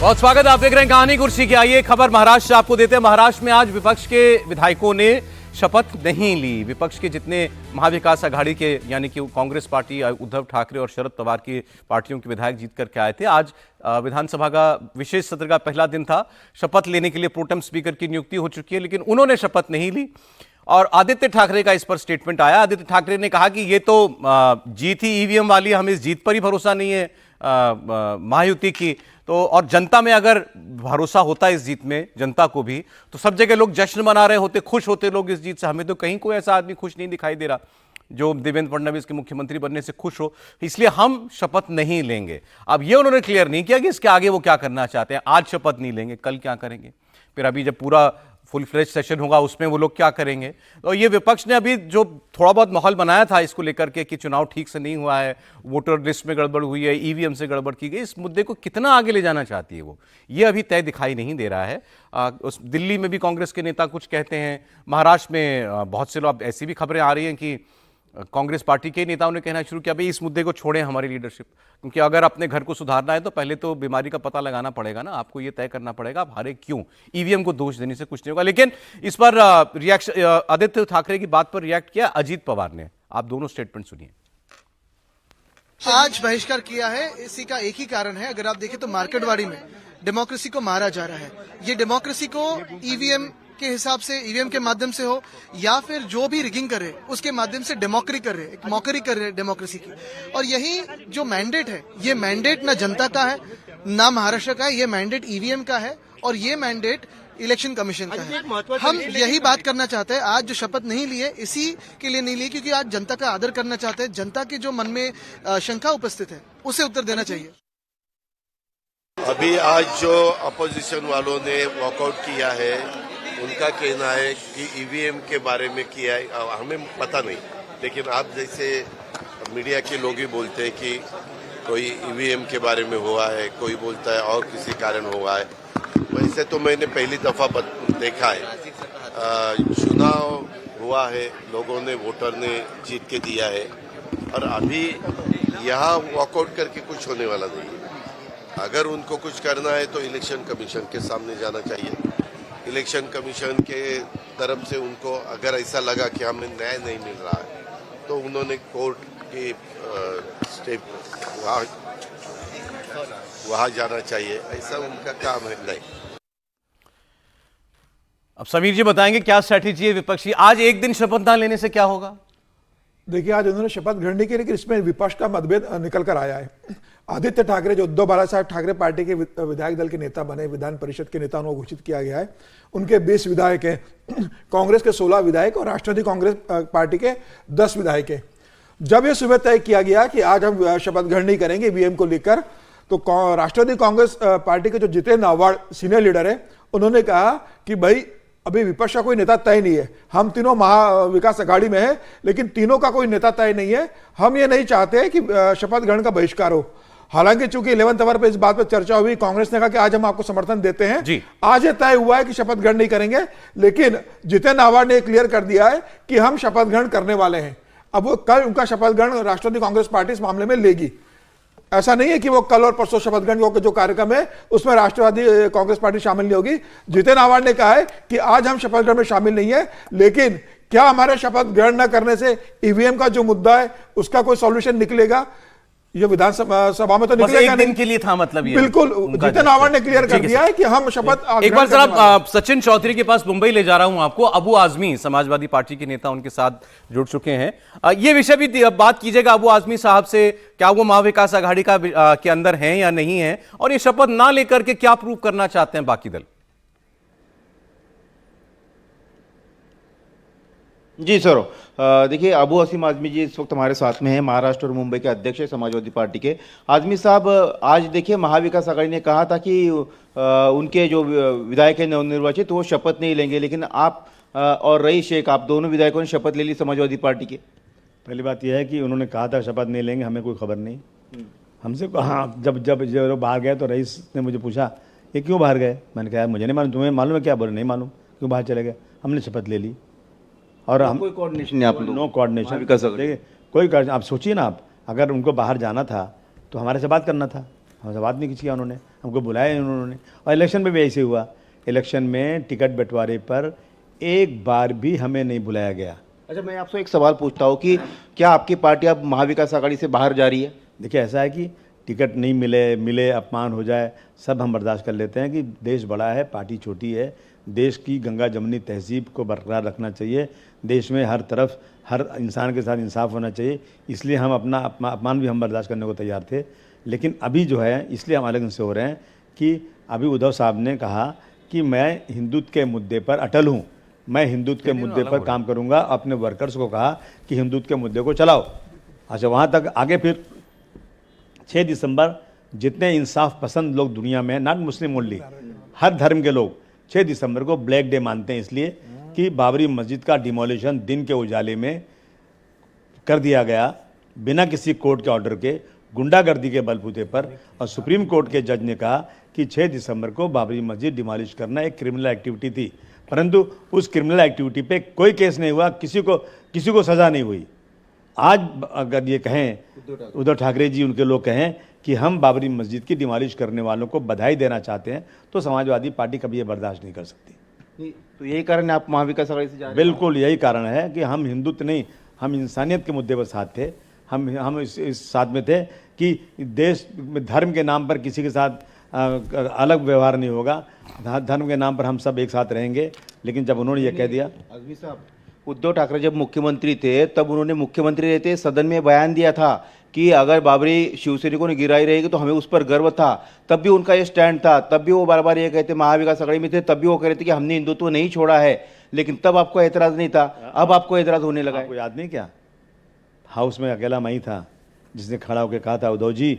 बहुत स्वागत। आप देख रहे हैं कहानी कुर्सी की। आइए खबर महाराष्ट्र से आपको देते हैं। महाराष्ट्र में आज विपक्ष के विधायकों ने शपथ नहीं ली। विपक्ष के जितने महाविकास आघाड़ी के यानी कि कांग्रेस पार्टी, उद्धव ठाकरे और शरद पवार की पार्टियों के विधायक जीत करके आए थे। आज विधानसभा का विशेष सत्र का पहला दिन था। शपथ लेने के लिए प्रोटेम स्पीकर की नियुक्ति हो चुकी है, लेकिन उन्होंने शपथ नहीं ली और आदित्य ठाकरे का इस पर स्टेटमेंट आया। आदित्य ठाकरे ने कहा कि ये तो जीत ही ईवीएम वाली, हमें इस जीत पर ही भरोसा नहीं है महायुति की। तो और जनता में अगर भरोसा होता इस जीत में, जनता को भी, तो सब जगह लोग जश्न मना रहे होते, खुश होते लोग इस जीत से। हमें तो कहीं कोई ऐसा आदमी खुश नहीं दिखाई दे रहा जो देवेंद्र फडणवीस के मुख्यमंत्री बनने से खुश हो, इसलिए हम शपथ नहीं लेंगे। अब ये उन्होंने क्लियर नहीं किया कि इसके आगे वो क्या करना चाहते हैं। आज शपथ नहीं लेंगे, कल क्या करेंगे, फिर अभी जब पूरा फुल फ्लेज सेशन होगा उसमें वो लोग क्या करेंगे। तो ये विपक्ष ने अभी जो थोड़ा बहुत माहौल बनाया था इसको लेकर के कि चुनाव ठीक से नहीं हुआ है, वोटर लिस्ट में गड़बड़ हुई है, ईवीएम से गड़बड़ की गई, इस मुद्दे को कितना आगे ले जाना चाहती है वो, ये अभी तय दिखाई नहीं दे रहा है। उस दिल्ली में भी कांग्रेस के नेता कुछ कहते हैं, महाराष्ट्र में बहुत से लोग, ऐसी भी खबरें आ रही हैं कि कांग्रेस पार्टी के नेताओं ने कहना शुरू किया भाई इस मुद्दे को छोड़ें हमारी लीडरशिप, क्योंकि अगर अपने घर को सुधारना है तो पहले तो बीमारी का पता लगाना पड़ेगा ना, आपको ये तय करना पड़ेगा आप हारे क्यों। ईवीएम को दोष देने से कुछ नहीं होगा। लेकिन इस पर रिएक्शन आदित्य ठाकरे की बात पर रिएक्ट किया अजीत पवार ने। आप दोनों स्टेटमेंट सुनिए। आज बहिष्कार किया है, इसी का एक ही कारण है। अगर आप देखें तो मार्केटवाड़ी में डेमोक्रेसी को मारा जा रहा है। ये डेमोक्रेसी को ईवीएम के हिसाब से, ईवीएम के माध्यम से हो या फिर जो भी रिगिंग करे उसके माध्यम से डेमोक्रेसी कर रहे, एक मॉकरी कर रहे डेमोक्रेसी की। और यही जो मैंडेट है, ये मैंडेट ना जनता का है ना महाराष्ट्र का है, ये मैंडेट ईवीएम का है और ये मैंडेट इलेक्शन कमीशन का है। हम यही बात करना चाहते हैं। आज जो शपथ नहीं लिए इसी के लिए नहीं लिए क्योंकि आज जनता का आदर करना चाहते हैं। जनता के जो मन में शंका उपस्थित है उसे उत्तर देना चाहिए। अभी आज जो अपोजिशन वालों ने वॉकआउट किया है उनका कहना है कि ईवीएम के बारे में किया है, हमें पता नहीं, लेकिन आप जैसे मीडिया के लोग ही बोलते हैं कि कोई ईवीएम के बारे में हुआ है, कोई बोलता है और किसी कारण हुआ है। वैसे तो मैंने पहली दफा देखा है, चुनाव हुआ है, लोगों ने, वोटर ने जीत के दिया है और अभी यहाँ वॉकआउट करके कुछ होने वाला नहीं है। अगर उनको कुछ करना है तो इलेक्शन कमीशन के सामने जाना चाहिए। इलेक्शन कमीशन के तरफ से उनको अगर ऐसा लगा कि हमें न्याय नहीं मिल रहा है तो उन्होंने कोर्ट के स्टेप वहाँ जाना चाहिए, ऐसा उनका काम है। नहीं, अब समीर जी बताएंगे क्या स्ट्रैटेजी है विपक्षी। आज एक दिन शपथ ना लेने से क्या होगा? देखिए, आज उन्होंने शपथ ग्रहण नहीं की, लेकिन इसमें विपक्ष का मतभेद निकल कर आया है। आदित्य ठाकरे जो उद्धव बालासाहेब ठाकरे पार्टी के विधायक दल के नेता बने, विधान परिषद के नेता उनको घोषित किया गया है। उनके 20 विधायक हैं, कांग्रेस के 16 विधायक और राष्ट्रवादी कांग्रेस पार्टी के 10 विधायक हैं। जब यह सुबह तय किया गया कि आज हम शपथ ग्रहण नहीं करेंगे ईवीएम को लेकर, तो राष्ट्रवादी कांग्रेस पार्टी के जो जितेंद्र आव्हाड सीनियर लीडर है, उन्होंने कहा कि भाई अभी विपक्ष का कोई नेता तय नहीं है, हम तीनों महाविकास आघाड़ी में है लेकिन तीनों का कोई नेता तय नहीं है, हम ये नहीं चाहते कि शपथ ग्रहण का बहिष्कार हो। हालांकि चूंकि 11th आवर पे इस बात पर चर्चा हुई, कांग्रेस ने कहा कि आज हम आपको समर्थन देते हैं, आज ये तय हुआ है कि शपथ ग्रहण नहीं करेंगे, लेकिन जितेंद्र आव्हाड ने क्लियर कर दिया है कि हम शपथ ग्रहण करने वाले हैं। अब वो कल उनका शपथ ग्रहण राष्ट्रवादी कांग्रेस पार्टी इस मामले में लेगी। ऐसा नहीं है कि वो कल और परसों शपथ ग्रहण जो कार्यक्रम है उसमें राष्ट्रवादी कांग्रेस पार्टी शामिल नहीं होगी। जितेंद्र आव्हाड ने कहा है कि आज हम शपथ ग्रहण में शामिल नहीं है, लेकिन क्या हमारे शपथ ग्रहण न करने से ईवीएम का जो मुद्दा है उसका कोई सॉल्यूशन निकलेगा? ये विधानसभा में तो निकलेगा नहीं। दिन के लिए था, मतलब ये बिल्कुल जितेंद्र आव्हाड ने क्लियर कर दिया है कि हम शपथ। एक बार जरा सचिन चौधरी के पास मुंबई ले जा रहा हूं आपको। अबू आजमी समाजवादी पार्टी के नेता उनके साथ जुड़ चुके हैं। ये विषय भी बात कीजिएगा अबू आजमी साहब से, क्या वो महाविकास आघाड़ी का के अंदर हैं या नहीं है, और ये शपथ ना लेकर के क्या प्रूव करना चाहते हैं बाकी दल? जी सर, देखिए अबू असीम आजमी जी इस वक्त हमारे साथ में हैं, महाराष्ट्र और मुंबई के अध्यक्ष है समाजवादी पार्टी के। आजमी साहब, आज देखिए महाविकास आघाड़ी ने कहा था कि उनके जो विधायक हैं नवनिर्वाचित वो शपथ नहीं लेंगे, लेकिन आप और रईस शेख, आप दोनों विधायकों ने शपथ ले ली समाजवादी पार्टी के। पहली बात यह है कि उन्होंने कहा था शपथ नहीं लेंगे, हमें कोई खबर नहीं। हमसे हाँ, जब बाहर गए तो रईस ने मुझे पूछा ये क्यों बाहर गए, मैंने कहा मुझे नहीं मालूम, तुम्हें मालूम है क्या? बोले नहीं मालूम, क्यों बाहर चले गए? हमने शपथ ले ली और हम कोई कोऑर्डिनेशन नहीं, आप लोग नो कोऑर्डिनेशन। देखिए कोई, आप सोचिए ना, आप अगर उनको बाहर जाना था तो हमारे से बात करना था, हमसे बात नहीं किया उन्होंने, हमको बुलाया नहीं उन्होंने। और इलेक्शन में भी ऐसे हुआ, इलेक्शन में टिकट बंटवारे पर एक बार भी हमें नहीं बुलाया गया। अच्छा, मैं आपसे एक सवाल पूछता हूँ कि क्या आपकी पार्टी अब महाविकास आघाड़ी से बाहर जा रही है? देखिए, ऐसा है कि टिकट नहीं मिले अपमान हो जाए, सब हम बर्दाश्त कर लेते हैं कि देश बड़ा है, पार्टी छोटी है। देश की गंगा जमनी तहजीब को बरकरार रखना चाहिए। देश में हर तरफ हर इंसान के साथ इंसाफ होना चाहिए, इसलिए हम अपना अपमान भी हम बर्दाश्त करने को तैयार थे। लेकिन अभी जो है, इसलिए हम अलग से हो रहे हैं कि अभी उद्धव साहब ने कहा कि मैं हिंदुत्व के मुद्दे पर अटल हूँ, मैं हिंदुत्व के मुद्दे पर काम करूँगा। अपने वर्कर्स को कहा कि हिंदुत्व के मुद्दे को चलाओ। अच्छा, वहाँ तक आगे फिर 6 दिसंबर जितने इंसाफ पसंद लोग दुनिया में, नॉट मुस्लिम ओनली, हर धर्म के लोग 6 दिसंबर को ब्लैक डे मानते हैं, इसलिए कि बाबरी मस्जिद का डिमोलिशन दिन के उजाले में कर दिया गया बिना किसी कोर्ट के ऑर्डर के, गुंडागर्दी के बलबूते पर। और सुप्रीम कोर्ट के जज ने कहा कि 6 दिसंबर को बाबरी मस्जिद डिमोलिश करना एक क्रिमिनल एक्टिविटी थी, परंतु उस क्रिमिनल एक्टिविटी पे कोई केस नहीं हुआ, किसी को सज़ा नहीं हुई। आज अगर ये कहें उद्धव ठाकरे जी, उनके लोग कहें कि हम बाबरी मस्जिद की डिमोलिश करने वालों को बधाई देना चाहते हैं, तो समाजवादी पार्टी कभी ये बर्दाश्त नहीं कर सकती। तो यही कारण है आप महाविकास आघाड़ी से जा रहे हैं? बिल्कुल यही कारण है कि हम हिंदुत्व नहीं, हम इंसानियत के मुद्दे पर साथ थे। हम इस साथ में थे कि देश में धर्म के नाम पर किसी के साथ अलग व्यवहार नहीं होगा, धर्म के नाम पर हम सब एक साथ रहेंगे। लेकिन जब उन्होंने ये कह दिया, आज़मी साहब, उद्धव ठाकरे जब मुख्यमंत्री थे तब उन्होंने मुख्यमंत्री रहते सदन में बयान दिया था कि अगर बाबरी शिवसैनिकों ने गिराई रहेगी तो हमें उस पर गर्व था। तब भी उनका ये स्टैंड था, तब भी वो बार बार ये कहते, महाविकास आघाड़ी में थे तब भी वो कह रहे थे कि हमने हिंदुत्व नहीं छोड़ा है। लेकिन तब आपको एतराज़ नहीं था, अब आपको एतराज़ होने लगा है। आपको याद नहीं क्या, हाउस में अकेला मैं ही था जिसने खड़ा होकर कहा था, उद्धव जी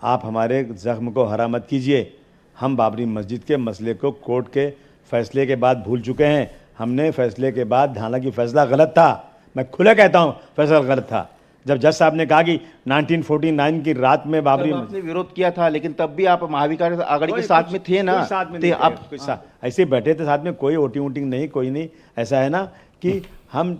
आप हमारे जख्म को हरा मत कीजिए, हम बाबरी मस्जिद के मसले को कोर्ट के फैसले के बाद भूल चुके हैं। हमने फैसले के बाद, हालांकि फैसला गलत था, मैं खुले कहता हूँ फैसला गलत था। जब जज साहब ने कहा कि 1949 की रात में बाबरी आपने विरोध किया था, लेकिन तब भी आप महाविकास आघाड़ी के साथ में थे ना? साथ में आप ऐसे बैठे थे साथ में, कोई वोटिंग नहीं, कोई नहीं। ऐसा है ना कि हम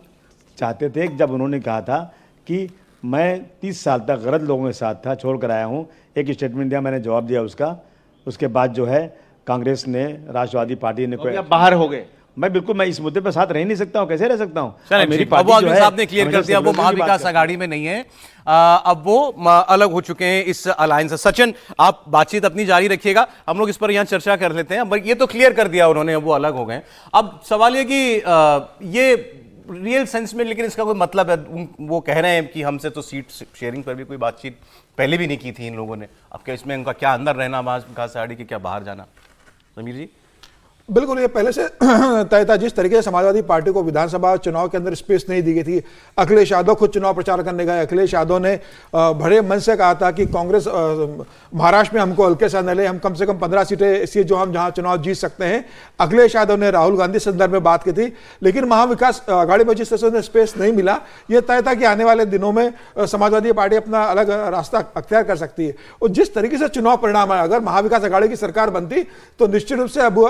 चाहते थे, जब उन्होंने कहा था कि मैं 30 साल तक गलत लोगों के साथ था, छोड़ कर आया हूँ, एक स्टेटमेंट दिया, मैंने जवाब दिया उसका। उसके बाद जो है कांग्रेस ने, राष्ट्रवादी पार्टी ने कोई बाहर हो गए। मैं इस मुद्दे पर साथ रह नहीं सकता हूं, कैसे रह सकता हूं? मेरी पार्टी जो है, साहब ने क्लियर कर दिया वो महाविकास आघाड़ी में नहीं है, अब वो अलग हो चुके हैं इस अलायंस से। सचिन, आप बातचीत अपनी जारी रखिएगा, हम लोग इस पर यहां चर्चा कर लेते हैं। ये तो क्लियर कर दिया उन्होंने, वो अलग हो गए। अब सवाल ये कि ये रियल सेंस में, लेकिन इसका कोई मतलब है, वो कह रहे हैं कि हमसे तो सीट शेयरिंग पर भी कोई बातचीत पहले भी नहीं की थी इन लोगों ने। अब क्या इसमें उनका क्या अंदर रहना महाविकास आघाड़ी के, क्या बाहर जाना? समीर जी, बिल्कुल ये पहले से तय था। जिस तरीके से समाजवादी पार्टी को विधानसभा चुनाव के अंदर स्पेस नहीं दी गई थी, अखिलेश यादव खुद चुनाव प्रचार करने गए। अखिलेश यादव ने बड़े मन से कहा था कि कांग्रेस महाराष्ट्र में हमको हल्के से न ले, हम कम से कम 15 सीटें ऐसी जो हम जहां चुनाव जीत सकते हैं। अखिलेश यादव ने राहुल गांधी संदर्भ में बात की थी, लेकिन महाविकास आघाड़ी में जिस तरह से स्पेस नहीं मिला, यह तय था कि आने वाले दिनों में समाजवादी पार्टी अपना अलग रास्ता अख्तियार कर सकती है। और जिस तरीके से चुनाव परिणाम है, अगर महाविकास आघाड़ी की सरकार बनती तो निश्चित रूप से अबू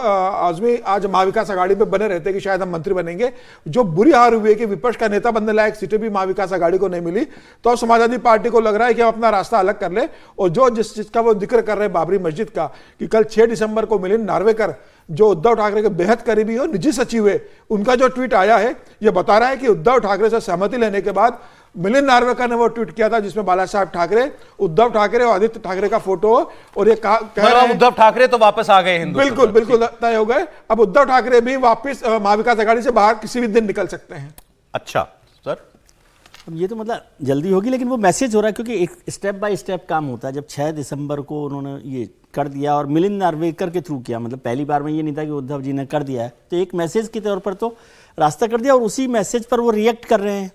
आजमी आज महाविकास आघाड़ी में बने रहते कि शायद हम मंत्री बनेंगे। जो बुरी हार हुई है कि विपक्ष का नेता बनने लायक सीटें भी महाविकास आघाड़ी को नहीं मिली, तो अब समाजवादी पार्टी को लग रहा है कि हम अपना रास्ता अलग कर ले। और जो जिस चीज का वो जिक्र कर रहे हैं बाबरी मस्जिद का, कि कल 6 दिसंबर को मिलिंद नार्वेकर जो उद्धव ठाकरे के बेहद करीबी और निजी सचिव है, उनका जो ट्वीट आया है ये बता रहा है कि उद्धव ठाकरे से सहमति लेने के बाद मिलिंद नार्वेकर ने वो ट्वीट किया था जिसमें बाला साहब ठाकरे, उद्धव ठाकरे और आदित्य ठाकरे का फोटो, और ये कह रहे हैं उद्धव ठाकरे तो वापस आ गए हिंदुत्व। बिल्कुल तय हो गए। अब उद्धव ठाकरे भी वापस महाविकास आघाड़ी से बाहर किसी भी दिन निकल सकते हैं। अच्छा सर, अब ये तो मतलब जल्दी होगी, लेकिन वो मैसेज हो रहा है क्योंकि एक स्टेप बाय स्टेप काम होता है। जब 6 दिसंबर को उन्होंने ये कर दिया और मिलिंद नार्वेकर के थ्रू किया, मतलब पहली बार में ये नहीं था कि उद्धव जी ने कर दिया है, तो एक मैसेज के तौर पर तो रास्ता कर दिया। और उसी मैसेज पर वो रिएक्ट कर रहे हैं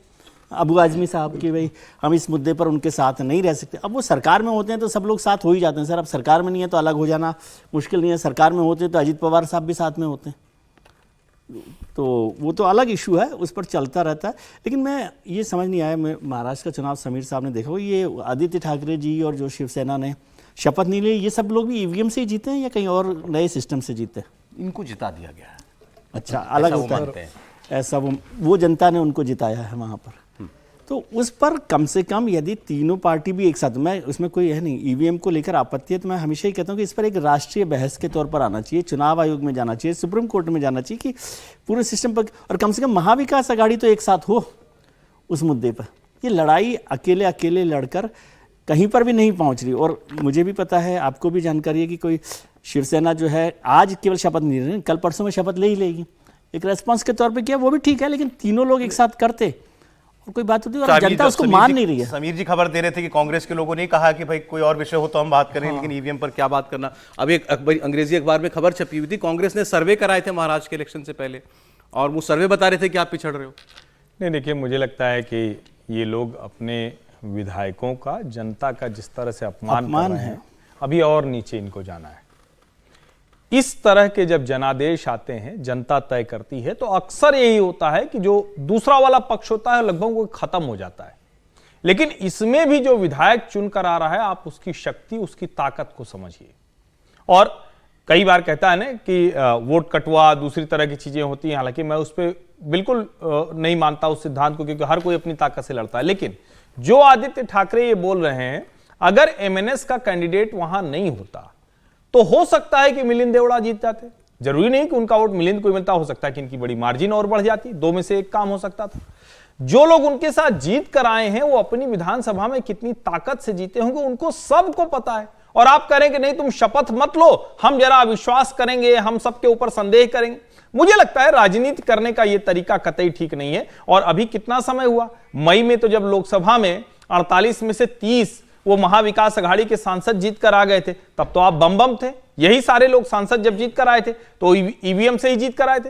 अबू आजमी साहब कि भाई हम इस मुद्दे पर उनके साथ नहीं रह सकते। अब वो सरकार में होते हैं तो सब लोग साथ हो ही जाते हैं सर। अब सरकार में नहीं है तो अलग हो जाना मुश्किल नहीं है, सरकार में होते हैं तो अजित पवार साहब भी साथ में होते हैं, तो वो तो अलग इशू है, उस पर चलता रहता है। लेकिन मैं ये समझ नहीं आया, मैं महाराष्ट्र का चुनाव समीर साहब ने देखा, ये आदित्य ठाकरे जी और जो शिवसेना ने शपथ नहीं ली, ये सब लोग भी ईवीएम से ही जीते हैं या कहीं और नए सिस्टम से जीते हैं? इनको जिता दिया गया है। अच्छा, अलग होता है ऐसा, वो जनता ने उनको जिताया है वहाँ पर। तो उस पर कम से कम यदि तीनों पार्टी भी एक साथ, मैं उसमें कोई है नहीं, ईवीएम को लेकर आपत्ति है तो मैं हमेशा ही कहता हूँ कि इस पर एक राष्ट्रीय बहस के तौर पर आना चाहिए, चुनाव आयोग में जाना चाहिए, सुप्रीम कोर्ट में जाना चाहिए कि पूरे सिस्टम पर, और कम से कम महाविकास आघाड़ी तो एक साथ हो उस मुद्दे पर। ये लड़ाई अकेले अकेले लड़कर कहीं पर भी नहीं पहुंच रही। और मुझे भी पता है, आपको भी जानकारी है कि कोई शिवसेना जो है आज केवल शपथ नहीं ले रही, कल परसों में शपथ ले ही लेगी। एक रेस्पॉन्स के तौर पे किया, वो भी ठीक है, लेकिन तीनों लोग एक साथ करते और कोई बात होती है, और जनता उसको मान नहीं रही है। समीर जी खबर दे रहे थे कि कांग्रेस के लोगों ने कहा कि भाई कोई और विषय हो तो हम बात करें, लेकिन ईवीएम पर क्या बात करना। अब एक अंग्रेजी अखबार में खबर छपी हुई थी, कांग्रेस ने सर्वे कराए थे महाराष्ट्र के इलेक्शन से पहले, और वो सर्वे बता रहे थे कि आप पिछड़ रहे हो। नहीं, देखिए, मुझे लगता है कि ये लोग अपने विधायकों का, जनता का जिस तरह से अपमान कर रहे हैं, अभी और नीचे इनको जाना है। इस तरह के जब जनादेश आते हैं, जनता तय करती है, तो अक्सर यही होता है कि जो दूसरा वाला पक्ष होता है लगभग वो खत्म हो जाता है। लेकिन इसमें भी जो विधायक चुनकर आ रहा है, आप उसकी शक्ति, उसकी ताकत को समझिए। और कई बार कहता है ना कि वोट कटवा, दूसरी तरह की चीजें होती हैं, हालांकि मैं उस पर बिल्कुल नहीं मानता उस सिद्धांत को, क्योंकि हर कोई अपनी ताकत से लड़ता है। लेकिन जो आदित्य ठाकरे ये बोल रहे हैं, अगर एमएनएस का कैंडिडेट वहां नहीं होता तो हो सकता है कि मिलिंद देवड़ा जीत जाते। जरूरी नहीं कि उनका वोट मिलिंद को मिलता, हो सकता है कि इनकी बड़ी मार्जिन और बढ़ जाती, दो में से एक काम हो सकता था। जो लोग उनके साथ जीत कर आए हैं, वो अपनी विधानसभा में कितनी ताकत से जीते होंगे उनको सबको पता है। और आप करेंगे नहीं, तुम शपथ मत लो, हम जरा अविश्वास करेंगे, हम सबके ऊपर संदेह करेंगे। मुझे लगता है राजनीति करने का यह तरीका कतई ठीक नहीं है। और अभी कितना समय हुआ, मई में तो जब लोकसभा में 48 में से 30 वो महाविकास आघाड़ी के सांसद जीत कर आ गए थे, तब तो आप बम थे। यही सारे लोग सांसद जब जीत कर आए थे तो ईवीएम से ही जीत कर आए थे।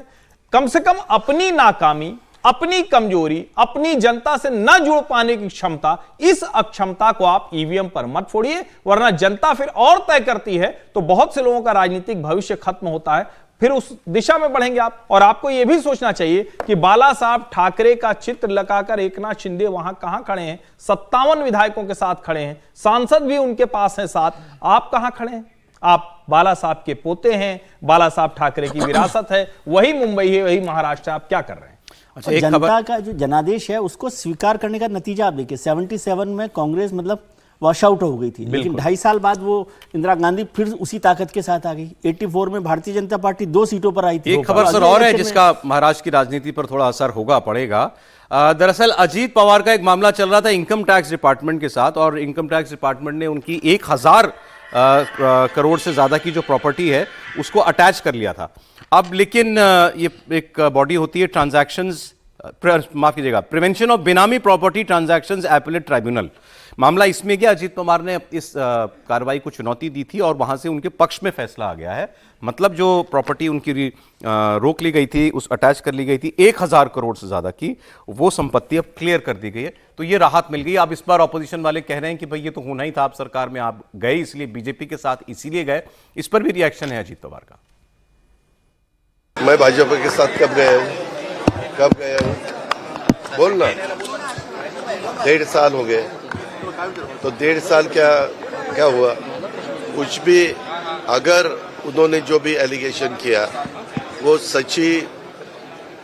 कम से कम अपनी नाकामी, अपनी कमजोरी, अपनी जनता से न जुड़ पाने की क्षमता, इस अक्षमता को आप ईवीएम पर मत फोड़िए, वरना जनता फिर और तय करती है तो बहुत से लोगों का राजनीतिक भविष्य खत्म होता है, फिर उस दिशा में बढ़ेंगे आप। और आपको यह भी सोचना चाहिए कि बाला साहब ठाकरे का चित्र लगाकर एकनाथ शिंदे वहां कहां खड़े हैं, 57 विधायकों के साथ खड़े हैं, सांसद भी उनके पास हैं साथ, आप कहां खड़े हैं? आप बाला साहब के पोते हैं, बाला साहब ठाकरे की विरासत है, वही मुंबई है, वही महाराष्ट्र, आप क्या कर रहे हैं? अच्छा, जनता का जो जनादेश है उसको स्वीकार करने का नतीजा आप देखिए, 77 में कांग्रेस मतलब वॉश आउट हो गई थी, लेकिन 2.5 साल बाद वो इंदिरा गांधी फिर उसी ताकत के साथ आ गई। 84 में भारतीय जनता पार्टी 2 सीटों पर आई थी। एक खबर सर और है जिसका महाराष्ट्र की राजनीति पर थोड़ा असर होगा, पड़ेगा। दरअसल अजीत पवार का एक मामला चल रहा था इनकम टैक्स डिपार्टमेंट के साथ, और इनकम टैक्स डिपार्टमेंट ने उनकी 1000 करोड़ से ज्यादा की जो प्रॉपर्टी है उसको अटैच कर लिया था। अब लेकिन ये एक बॉडी होती है ट्रांजैक्शंस, माफ कीजिएगा, प्रिवेंशन ऑफ बेनामी प्रॉपर्टी ट्रांजैक्शंस एपेलेट ट्राइब्यूनल। मामला इसमें क्या, अजीत पवार ने इस कार्रवाई को चुनौती दी थी और वहां से उनके पक्ष में फैसला आ गया है। मतलब जो प्रॉपर्टी उनकी रोक ली गई थी, उस अटैच कर ली गई थी 1000 करोड़ से ज्यादा की, वो संपत्ति अब क्लियर कर दी गई है, तो ये राहत मिल गई। अब इस बार ऑपोजिशन वाले कह रहे हैं कि भाई ये तो होना ही था, आप सरकार में आप गए इसलिए, बीजेपी के साथ इसीलिए गए। इस पर भी रिएक्शन है अजीत पवार का। मैं भाजपा के साथ कब गया हूँ, कब गया हूँ बोलना, 1.5 साल हो गए, तो 1.5 साल क्या हुआ, कुछ भी। अगर उन्होंने जो भी एलिगेशन किया वो सच्ची,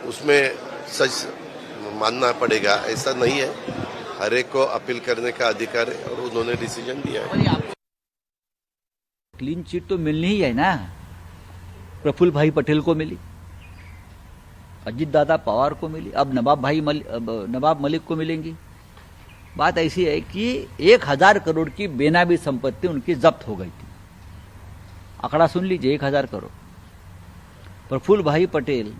उसमें सच मानना पड़ेगा, ऐसा नहीं है। हर एक को अपील करने का अधिकार है और उन्होंने डिसीजन दिया है। क्लीन चिट तो मिलनी ही है ना, प्रफुल्ल भाई पटेल को मिली, अजीत दादा पवार को मिली, अब नवाब मलिक को मिलेंगी। बात ऐसी है कि 1000 करोड़ की बेनामी संपत्ति उनकी जब्त हो गई थी। आंकड़ा सुन लीजिए, 1000 करोड़। प्रफुल्ल भाई पटेल,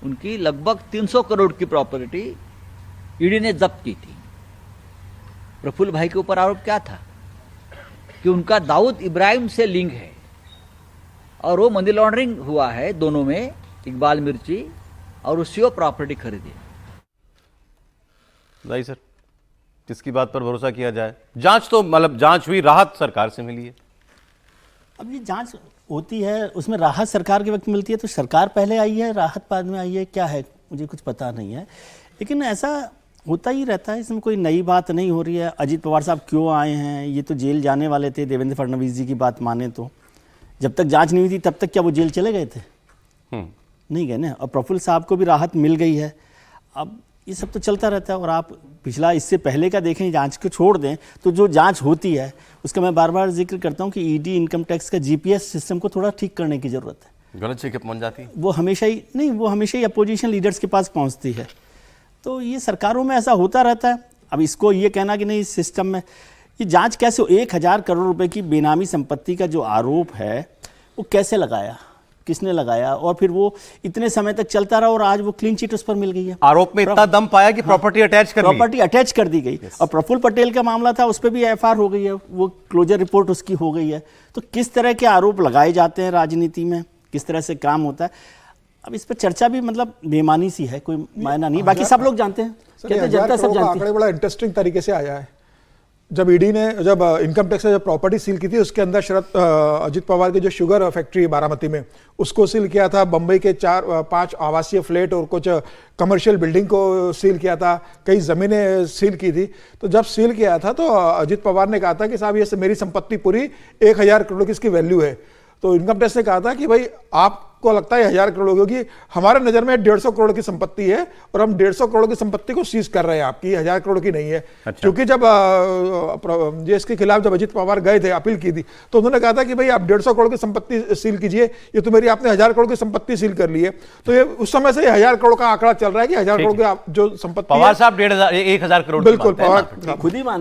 उनकी लगभग 300 करोड़ की प्रॉपर्टी ईडी ने जब्त की थी। प्रफुल्ल भाई के ऊपर आरोप क्या था कि उनका दाऊद इब्राहिम से लिंक है और वो मनी लॉन्ड्रिंग हुआ है दोनों में, इकबाल मिर्ची, और उससे वो प्रॉपर्टी खरीदी। नहीं सर, किसकी बात पर भरोसा किया जाए? जांच तो मतलब जांच हुई, राहत सरकार से मिली है। अब ये जांच होती है, उसमें राहत सरकार के वक्त मिलती है, तो सरकार पहले आई है, राहत बाद में आई है, क्या है मुझे कुछ पता नहीं है। लेकिन ऐसा होता ही रहता है, इसमें कोई नई बात नहीं हो रही है। अजीत पवार साहब क्यों आए हैं, ये तो जेल जाने वाले थे, देवेंद्र फडणवीस जी की बात माने तो। जब तक जांच नहीं हुई थी तब तक क्या वो जेल चले गए थे? नहीं गए ना। और प्रफुल्ल साहब को भी राहत मिल गई है। अब ये सब तो चलता रहता है। और आप पिछला इससे पहले का देखें, जांच को छोड़ दें, तो जो जांच होती है उसका मैं बार बार जिक्र करता हूं कि ईडी इनकम टैक्स का जीपीएस सिस्टम को थोड़ा ठीक करने की जरूरत है। गलत जगह पहुंच जाती है वो हमेशा ही अपोजिशन लीडर्स के पास पहुंचती है। तो ये सरकारों में ऐसा होता रहता है। अब इसको ये कहना कि नहीं इस सिस्टम में ये जांच कैसे हो, 1000 करोड़ रुपए की बेनामी संपत्ति का जो आरोप है वो कैसे लगाया, किसने लगाया, और फिर वो इतने समय तक चलता रहा और आज वो क्लीन चिट उस पर मिल गई है। आरोप में इतना दम पाया कि प्रॉपर्टी अटैच कर ली। प्रॉपर्टी अटैच कर दी गई। और प्रफुल्ल पटेल का मामला था, उस पर भी एफआईआर हो गई है, वो क्लोजर रिपोर्ट उसकी हो गई है। तो किस तरह के आरोप लगाए जाते हैं राजनीति में, किस तरह से काम होता है, अब इस पर चर्चा भी मतलब बेमानी सी है, कोई मायना नहीं। बाकी सब लोग जानते हैं, कहते हैं जनता सब जानती है। आंकड़े बड़ा इंटरेस्टिंग तरीके से आया है। जब ईडी ने जब इनकम टैक्स से जब प्रॉपर्टी सील की थी, उसके अंदर अजित पवार की जो शुगर फैक्ट्री है बारामती में, उसको सील किया था। बंबई के 4-5 आवासीय फ्लैट और कुछ कमर्शियल बिल्डिंग को सील किया था। कई जमीनें सील की थी। तो जब सील किया था तो अजित पवार ने कहा था कि साहब ये मेरी संपत्ति पूरी 1000 करोड़ की इसकी वैल्यू है। तो इनकम टैक्स ने कहा था कि भाई आपको लगता है 1000 करोड़ होगी, हमारे नजर में 150 करोड़ की संपत्ति है और हम 150 करोड़ की संपत्ति को सीज कर रहे हैं, आपकी 1000 करोड़ की नहीं है। अच्छा। क्योंकि जब ये इसके खिलाफ जब अजित पवार गए थे, अपील की थी, तो उन्होंने कहा था कि भाई आप 150 करोड़ की संपत्ति सील कीजिए, ये तो मेरी आपने 1000 करोड़ की संपत्ति सील कर ली है। तो ये उस समय से 1000 करोड़ का आंकड़ा चल रहा है कि 1000 करोड़ की जो संपत्ति पवार साहब 1000 करोड़ बिल्कुल पवार खुद ही मानते